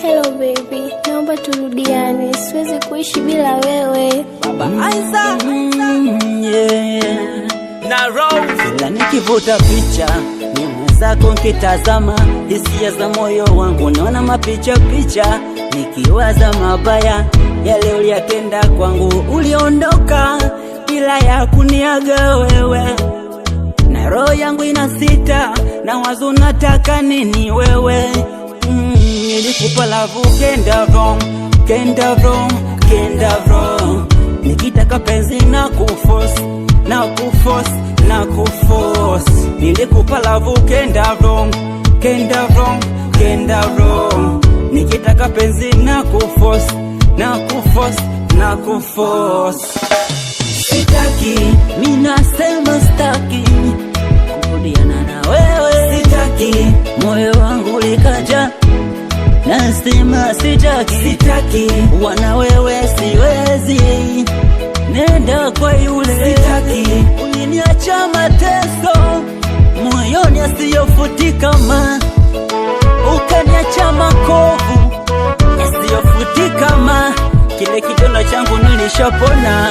Hello baby, naomba turudiane, siwezi kuishi bila wewe. Baba Aiza, yeah. Na Rose, kila nikivuta picha ni mwenzako nkitazama, hisia za moyo wangu naona mapicha picha, nikiwaza mabaya yale uliyatenda kwangu. Uliondoka bila ya kuniaga wewe, na roho yangu inasita na wazo nataka nini wewe. Nilikupa love kenda wrong, kenda wrong, kenda wrong. Nikitaka penzi na kuforce, na kuforce, na kuforce. Nilikupa love kenda wrong, kenda wrong, kenda wrong. Nikitaka penzi na kuforce, na kuforce, na kuforce. Sitaki, mina sema sitaki kurudiana na wewe. Sitaki, moyo wangu likaja nasema sitaki, sitaki wana wewe siwezi, nenda kwa yule. Sitaki, uliniacha mateso moyoni yasiyofutika ma, ukaniacha makovu yasiyofutika ma, kile kidonda changu nilishapona.